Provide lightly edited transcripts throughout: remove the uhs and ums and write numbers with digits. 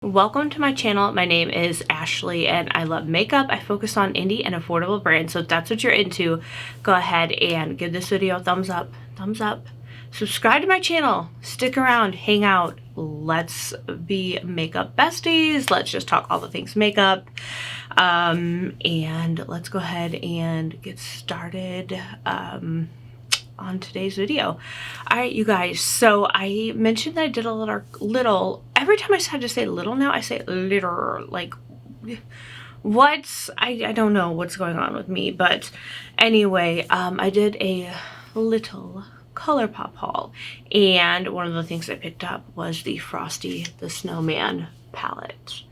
Welcome to my channel. My name is Ashley and I love makeup. I focus on indie and affordable brands, so if that's what you're into, go ahead and give this video a thumbs up. Subscribe to my channel, stick around, hang out, let's be makeup besties. Let's just talk all the things makeup, and let's go ahead and get started on today's video. All right, you guys, so I mentioned that I did a little every time I had to say little, now I say little, like what, I don't know what's going on with me, but anyway, I did a little Colourpop haul, and one of the things I picked up was the Frosty the Snowman palette.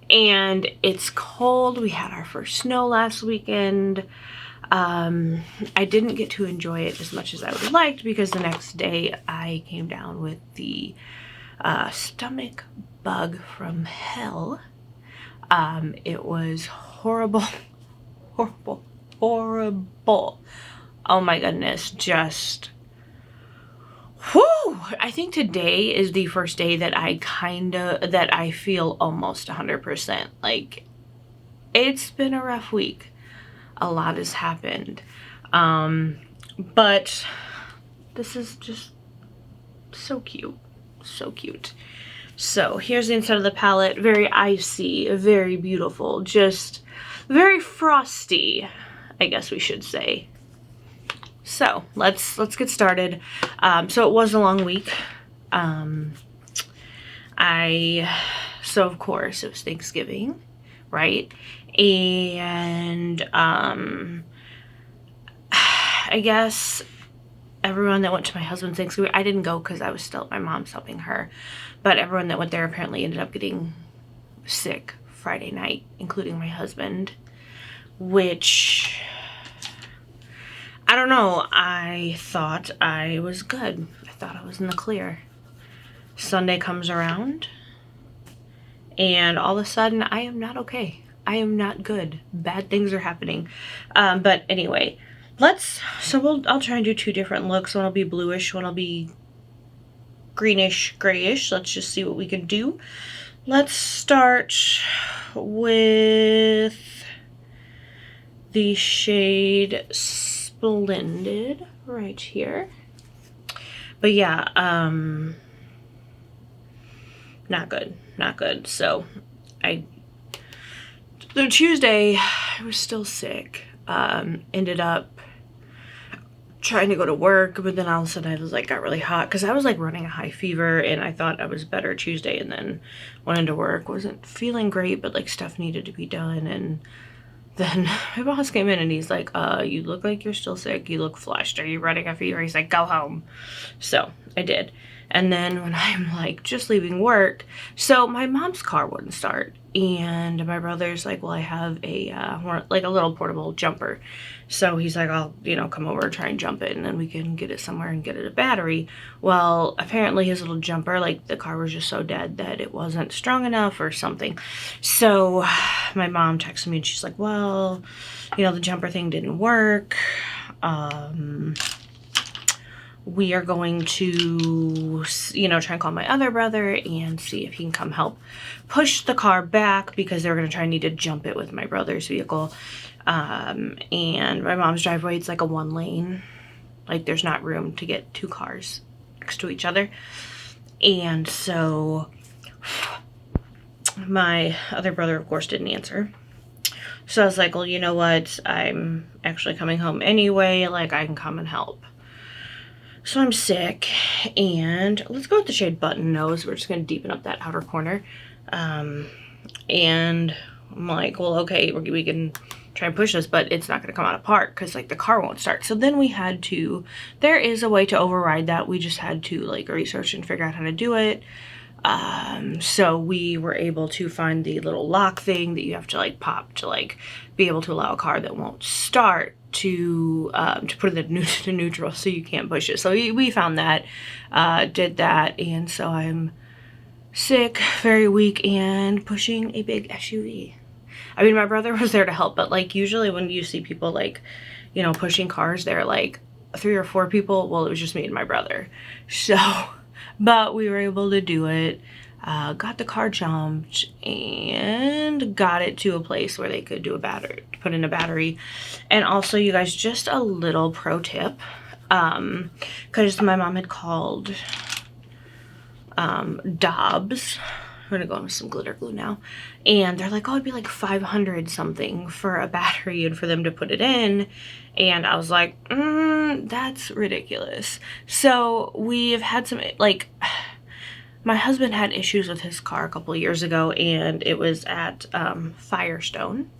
And it's cold. We had our first snow last weekend. I didn't get to enjoy it as much as I would have liked because the next day I came down with the stomach bug from hell. It was horrible. Oh my goodness, just whew. I think today is the first day that I feel almost 100%. Like, it's been a rough week. A lot has happened. But this is just so cute. So cute. So here's the inside of the palette. Very icy, very beautiful, just very frosty, I guess we should say. So let's get started. So it was a long week. So of course it was Thanksgiving, right? And I guess everyone that went to my husband's Thanksgiving, I didn't go because I was still at my mom's helping her, but everyone that went there apparently ended up getting sick Friday night, including my husband, which I don't know. I thought I was good. I thought I was in the clear. Sunday comes around and all of a sudden I am not okay. I am not good. Bad things are happening. But anyway, I'll try and do two different looks. One will be bluish, one will be greenish, grayish. Let's just see what we can do. Let's start with the shade Splendid right here. But yeah, not good. So the Tuesday, I was still sick. Ended up trying to go to work, but then all of a sudden I was like, got really hot because I was like running a high fever, and I thought I was better Tuesday, and then went into work, wasn't feeling great, but like stuff needed to be done. And then my boss came in and he's like, you look like you're still sick. You look flushed. Are you running a fever? He's like, go home. So I did. And then when I'm like just leaving work, so my mom's car wouldn't start, and my brother's like, well, I have a like a little portable jumper. So he's like, I'll, come over and try and jump it, and then we can get it somewhere and get it a battery. Well, apparently his little jumper, like the car was just so dead that it wasn't strong enough or something. So my mom texted me and she's like, well, the jumper thing didn't work. We are going to, try and call my other brother and see if he can come help push the car back, because they were going to try and need to jump it with my brother's vehicle. And my mom's driveway, it's like a 1 lane. Like, there's not room to get 2 cars next to each other. And so my other brother, of course, didn't answer. So I was like, well, you know what? I'm actually coming home anyway. Like, I can come and help. So I'm sick, and let's go with the shade Button Nose. We're just going to deepen up that outer corner. And I'm like, well, okay, we can try and push this, but it's not going to come out of park because, like, the car won't start. So then we had to, there is a way to override that. We just had to, like, research and figure out how to do it. So we were able to find the little lock thing that you have to, like, pop to, like, be able to allow a car that won't start to put it into neutral so you can't push it. So we found that, did that, and so I'm sick, very weak, and pushing a big SUV. I mean, my brother was there to help, but like usually when you see people like, pushing cars, they're like 3 or 4 people. Well, it was just me and my brother. So, but we were able to do it. got the car jumped and got it to a place where they could do a battery, put in a battery. And also, you guys, just a little pro tip, because my mom had called Dobbs. I'm gonna go in with some glitter glue now, and they're like, oh, it'd be like 500 something for a battery and for them to put it in. And I was like, that's ridiculous. So we've had some, like, my husband had issues with his car a couple of years ago, and it was at Firestone.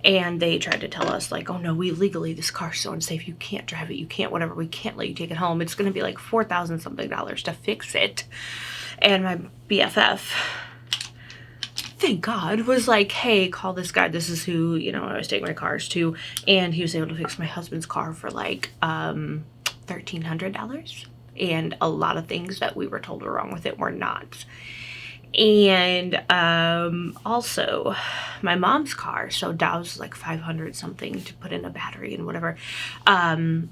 And they tried to tell us, like, oh no, we legally, this car's so unsafe, you can't drive it, you can't whatever, we can't let you take it home. It's gonna be like $4,000 something to fix it. And my BFF, thank God, was like, hey, call this guy. This is who, you know, I was taking my cars to. And he was able to fix my husband's car for like $1,300. And a lot of things that we were told were wrong with it were not. And also my mom's car, so that was like 500 something to put in a battery and whatever.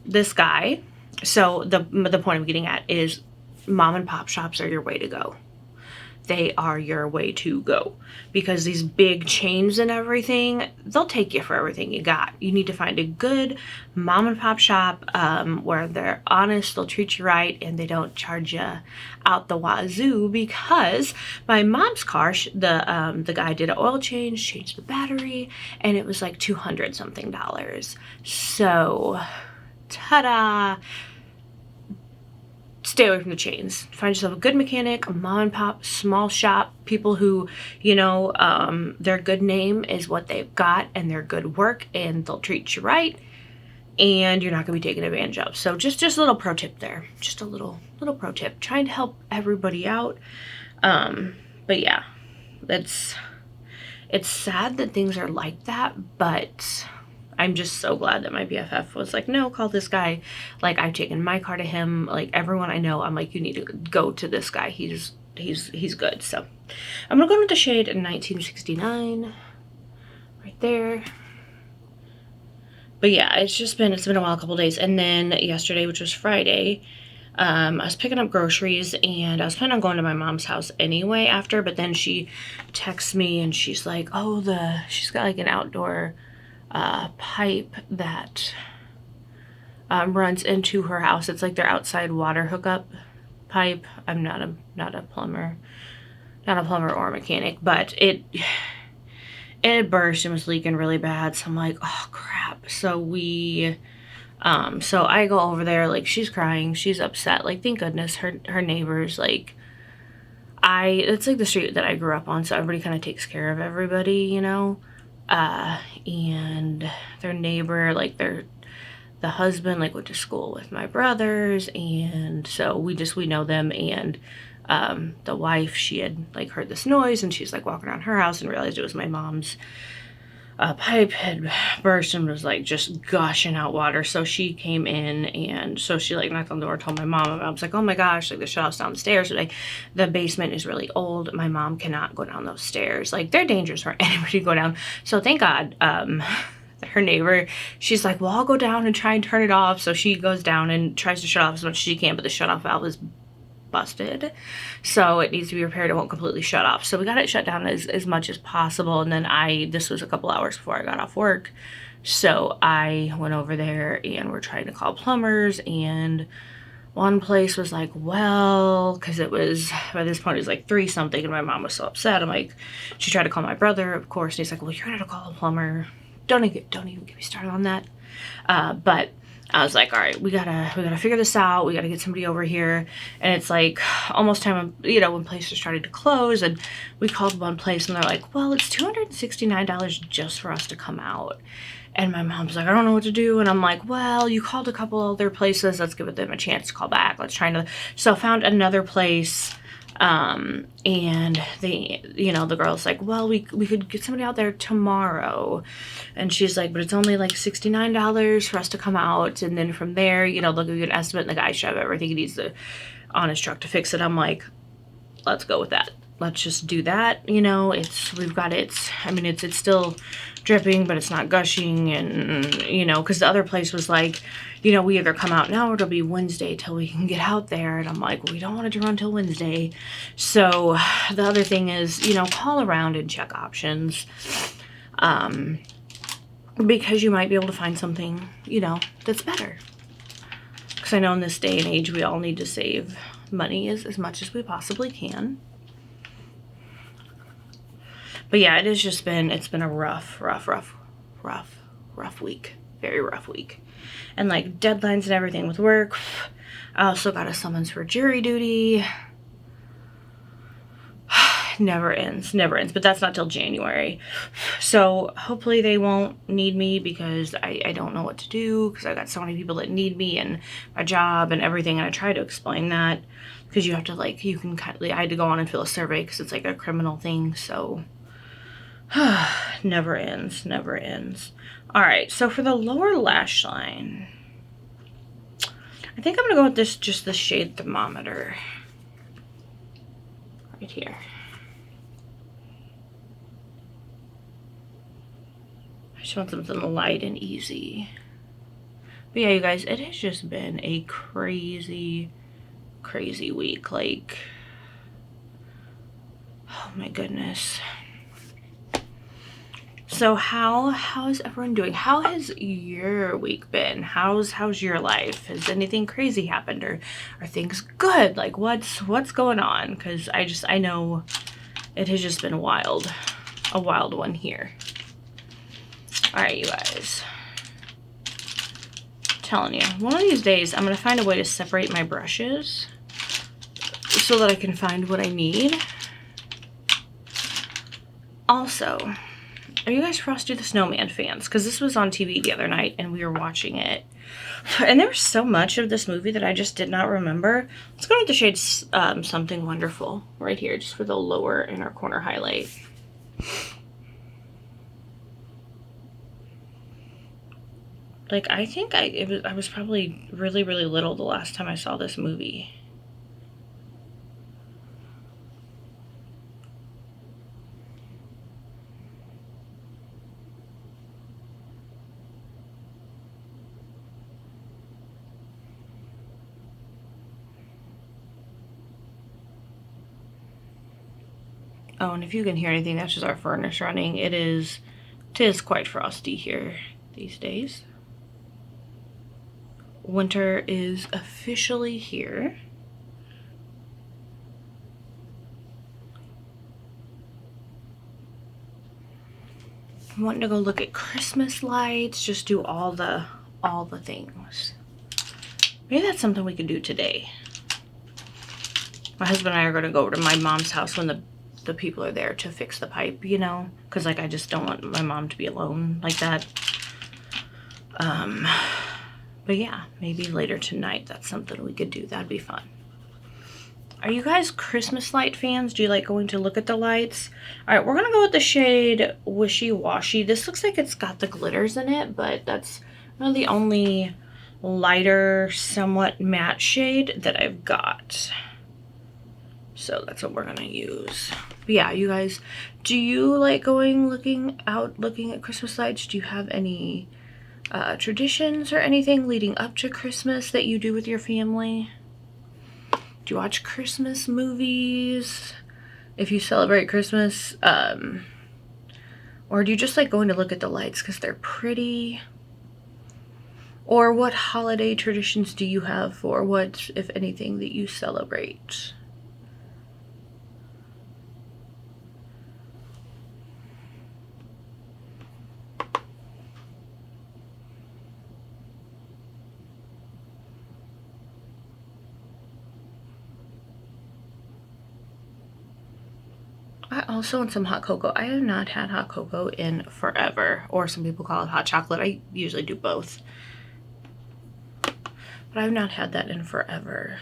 This guy, so the point I'm getting at is mom and pop shops are your way to go. They are your way to go, because these big chains and everything, they'll take you for everything you got. You need to find a good mom and pop shop where they're honest, they'll treat you right, and they don't charge you out the wazoo. Because my mom's car, the guy did an oil change, changed the battery, and it was like $200 something. So, ta-da! Stay away from the chains. Find yourself a good mechanic, a mom and pop, small shop, people who, you know, their good name is what they've got and their good work, and they'll treat you right, and you're not gonna be taken advantage of. So just a little pro tip there. Just a little pro tip. Trying to help everybody out. But yeah, it's sad that things are like that, but I'm just so glad that my BFF was like, no, call this guy. Like, I've taken my car to him. Like, everyone I know, I'm like, you need to go to this guy. He's good. So I'm gonna go into the shade in 1969 right there. But yeah, it's been a while, a couple days. And then yesterday, which was Friday, I was picking up groceries, and I was planning on going to my mom's house anyway after, but then she texts me and she's like, oh, she's got like an outdoor pipe that runs into her house. It's like their outside water hookup pipe. I'm not a plumber, or a mechanic, but it burst and was leaking really bad. So I'm like, oh crap. So so I go over there, like, she's crying, she's upset, like, thank goodness her neighbors, like, it's like the street that I grew up on, so everybody kind of takes care of everybody, you know. And their neighbor, like, the husband, like, went to school with my brothers, and so we know them. And the wife, she had like heard this noise, and she's like walking around her house and realized it was my mom's pipe had burst and was like just gushing out water. So she came in, and so she like knocked on the door, told my mom, and I was like, oh my gosh, like the shut off's downstairs. Like, the basement is really old, my mom cannot go down those stairs, like they're dangerous for anybody to go down. So thank God her neighbor, she's like, well, I'll go down and try and turn it off. So she goes down and tries to shut off as much as she can, but the shut off valve is busted, so it needs to be repaired. It won't completely shut off, so we got it shut down as much as possible. And then this was a couple hours before I got off work, so I went over there and we're trying to call plumbers. And one place was like, well, because it was, by this point it was like 3 something, and my mom was so upset. I'm like, she tried to call my brother, of course, and he's like, well, you're gonna have to call a plumber. Don't even get me started on that. But I was like, all right, we gotta figure this out. We gotta get somebody over here. And it's like almost time, you know, when places started to close, and we called one place and they're like, well, it's $269 just for us to come out. And my mom's like, I don't know what to do. And I'm like, well, you called a couple other places. Let's give them a chance to call back. Let's try another. So I found another place. And they, you know, the girl's like, well, we could get somebody out there tomorrow. And she's like, but it's only like $69 for us to come out. And then from there, you know, they'll give you an estimate, and the guy should have everything he needs on his truck to fix it. I'm like, let's go with that. let's just do that. You know, we've got it. I mean, it's still dripping, but it's not gushing. And, you know, because the other place was like, you know, we either come out now or it'll be Wednesday till we can get out there. And I'm like, we don't want it to run till Wednesday. So the other thing is, you know, call around and check options. Because you might be able to find something, you know, that's better. Because I know in this day and age, we all need to save money as much as we possibly can. But yeah, it's been a rough week. Very rough week. And like deadlines and everything with work. I also got a summons for jury duty. Never ends, but that's not till January. So hopefully they won't need me, because I don't know what to do, because I got so many people that need me and my job and everything. And I try to explain that, because you have to like, you can kind of, I had to go on and fill a survey because it's like a criminal thing. So never ends. All right, so for the lower lash line, I think I'm gonna go with this, just the shade Thermometer right here. I just want something light and easy. But yeah, you guys, it has just been a crazy week. Like, oh my goodness. So how's everyone doing? How has your week been? How's your life? Has anything crazy happened, or are things good? Like, what's going on? Because I know it has just been a wild one here. All right, you guys. I'm telling you, one of these days I'm gonna find a way to separate my brushes so that I can find what I need. Also, are you guys Frosty the Snowman fans? Because this was on TV the other night and we were watching it. And there was so much of this movie that I just did not remember. Let's go with the shade Something Wonderful right here, just for the lower inner corner highlight. Like, I think I was probably really little the last time I saw this movie. Oh, and if you can hear anything, that's just our furnace running. Tis quite frosty here these days. Winter is officially here. I'm wanting to go look at Christmas lights, just do all the things. Maybe that's something we could do today. My husband and I are going to go over to my mom's house when the people are there to fix the pipe, you know, because like I just don't want my mom to be alone like that. But yeah, maybe later tonight that's something we could do. That'd be fun. Are you guys Christmas light fans? Do you like going to look at the lights? All right, we're gonna go with the shade Wishy Washy. This looks like it's got the glitters in it, but that's really the only lighter, somewhat matte shade that I've got. So that's what we're gonna use. But yeah, you guys, do you like looking at Christmas lights? Do you have any traditions or anything leading up to Christmas that you do with your family? Do you watch Christmas movies if you celebrate Christmas? Or do you just like going to look at the lights because they're pretty? Or what holiday traditions do you have, or what, if anything, that you celebrate? I also want some hot cocoa. I have not had hot cocoa in forever, or some people call it hot chocolate. I usually do both. But I've not had that in forever.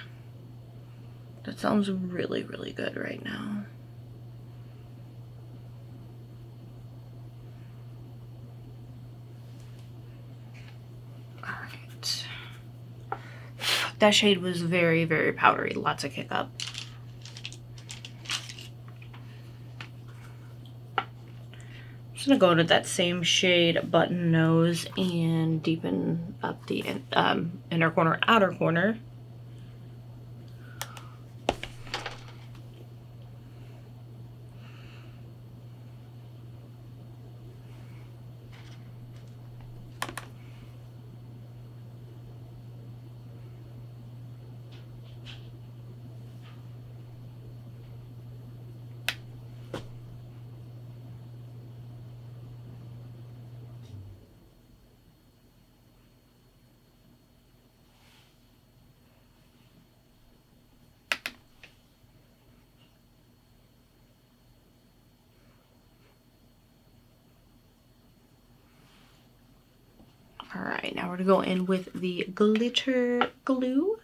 That sounds really good right now. Alright. That shade was very powdery. Lots of kick up. just gonna go into that same shade, button nose, and deepen up the inner corner, outer corner. All right, now we're gonna go in with the glitter glue.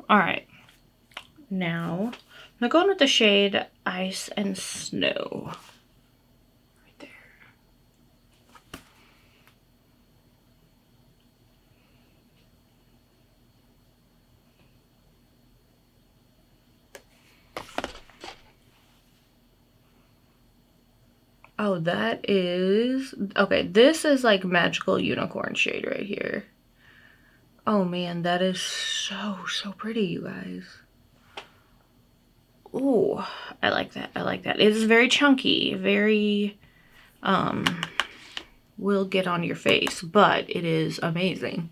All right, now I'm gonna go in with the shade Ice and Snow. Right there. Oh, that is, okay, this is like magical unicorn shade right here. Oh man, that is so pretty, you guys. Oh, I like that. I like that. It is very chunky, very, will get on your face, but it is amazing.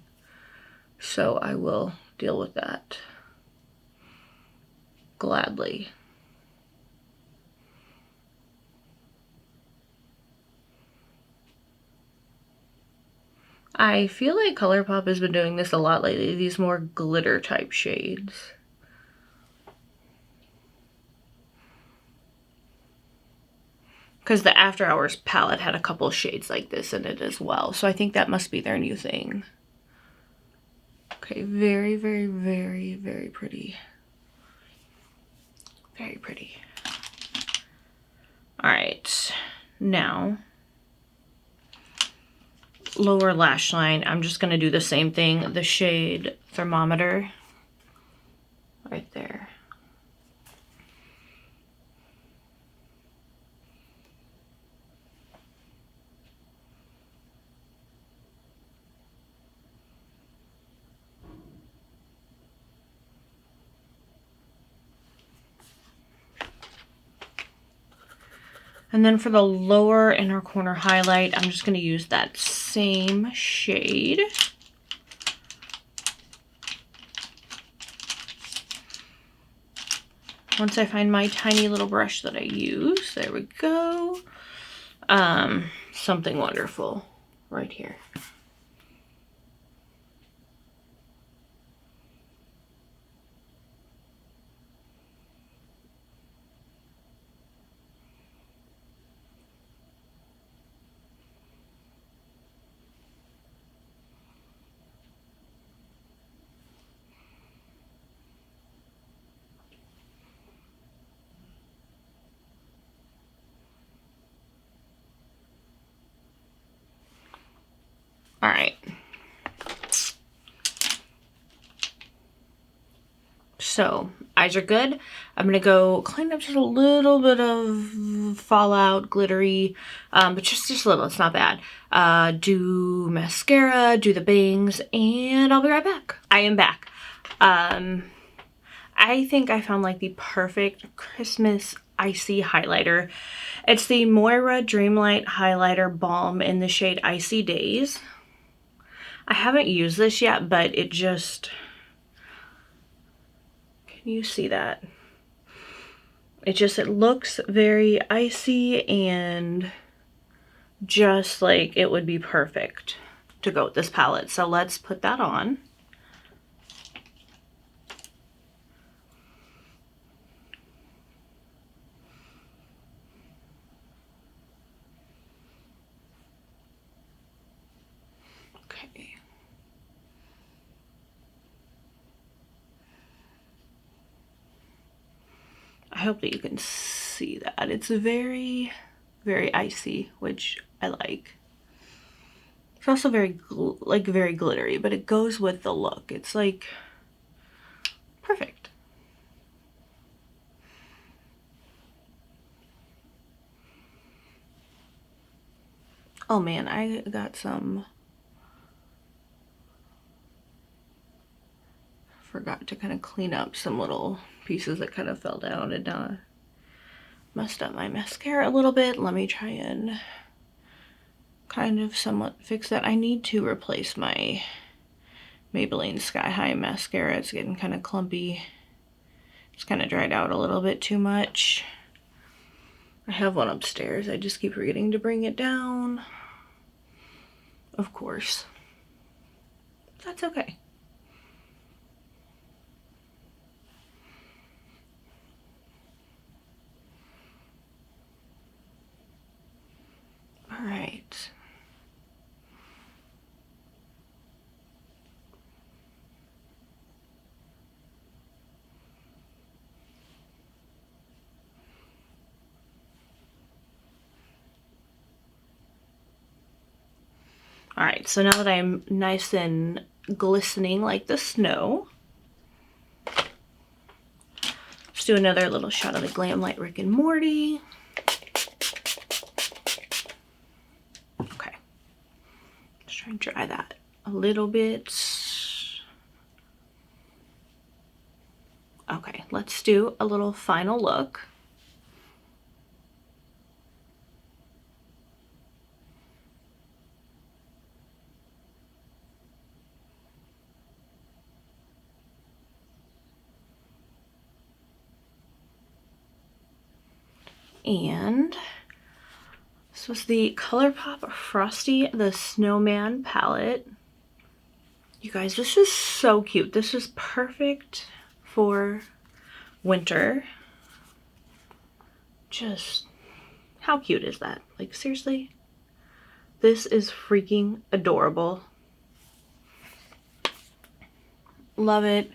So I will deal with that gladly. I feel like Colourpop has been doing this a lot lately, these more glitter type shades. Because the After Hours palette had a couple shades like this in it as well. So I think that must be their new thing. Okay, very, very, very, very pretty. Very pretty. All right, now lower lash line. I'm just gonna do the same thing, the shade Thermometer right there. And then for the lower inner corner highlight, I'm just going to use that same shade. Once I find my tiny little brush that I use, there we go. Something Wonderful right here. All right. So eyes are good. I'm gonna go clean up just a little bit of fallout, glittery, but just a little, it's not bad. Do mascara, do the bangs, and I'll be right back. I am back. I think I found like the perfect Christmas icy highlighter. It's the Moira Dreamlight Highlighter Balm in the shade Icy Days. I haven't used this yet, but it just, can you see that? It looks very icy and just like it would be perfect to go with this palette. So let's put that on. Okay. I hope that you can see that. It's very, very icy, which I like. It's also very, very glittery, but it goes with the look. It's like perfect. Oh man, I got some. Forgot to kind of clean up some little pieces that kind of fell down and messed up my mascara a little bit. Let me try and kind of somewhat fix that. I need to replace my Maybelline Sky High mascara. It's getting kind of clumpy. It's kind of dried out a little bit too much. I have one upstairs. I just keep forgetting to bring it down. Of course. That's okay. All right. All right, so now that I'm nice and glistening like the snow, let's do another little shot of the Glam Light Rick and Morty. Okay, let's try and dry that a little bit. Okay, let's do a little final look. And this was the Colourpop Frosty The Snowman palette. You guys, this is so cute. This is perfect for winter. Just, how cute is that? Like, seriously? This is freaking adorable. Love it.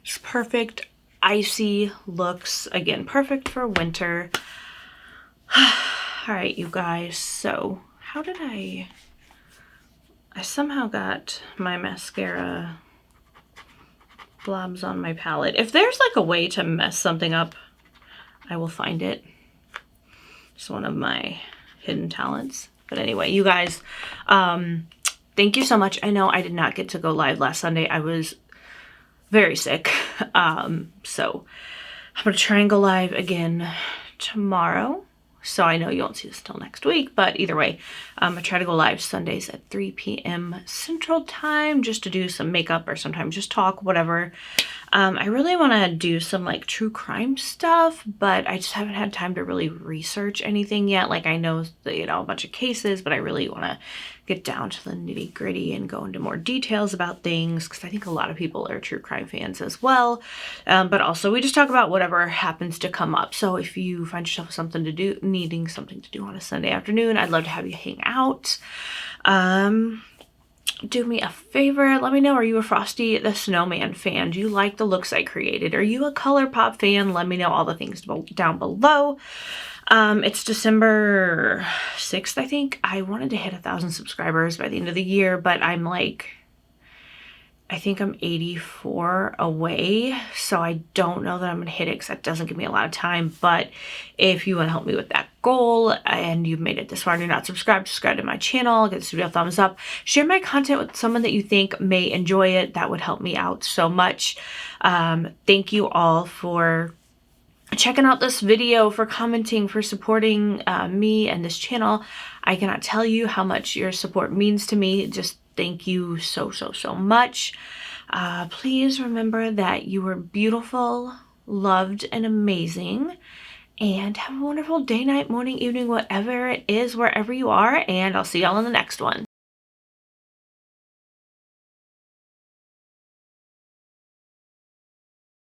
Just perfect icy looks. Again, perfect for winter. All right, you guys, so how did I somehow got my mascara blobs on my palette. If there's like a way to mess something up, I will find it. It's one of my hidden talents. But anyway, you guys, thank you so much. I know I did not get to go live last Sunday. I was very sick. So I'm gonna try and go live again tomorrow. So I know you won't see this till next week, but either way, I try to go live Sundays at 3 p.m. Central Time just to do some makeup or sometimes just talk, whatever. I really want to do some like true crime stuff, but I just haven't had time to really research anything yet. Like I know that, you know, a bunch of cases, but I really want to get down to the nitty gritty and go into more details about things because I think a lot of people are true crime fans as well. But also we just talk about whatever happens to come up. So if you find yourself something to do, needing something to do on a Sunday afternoon, I'd love to have you hang out. Do me a favor, let me know, are you a Frosty the Snowman fan? Do you like the looks I created? Are you a Colourpop fan? Let me know all the things down below. It's December 6th, I think. I wanted to hit 1,000 subscribers by the end of the year, but I'm like, I think I'm 84 away, so I don't know that I'm gonna hit it because that doesn't give me a lot of time. But if you want to help me with that goal and you've made it this far and you're not subscribed, subscribe to my channel, give this video a thumbs up, share my content with someone that you think may enjoy it. That would help me out so much. Thank you all for checking out this video, for commenting, for supporting me and this channel. I cannot tell you how much your support means to me. Just thank you so much. Please remember that you are beautiful, loved, and amazing. And have a wonderful day, night, morning, evening, whatever it is, wherever you are. And I'll see y'all in the next one.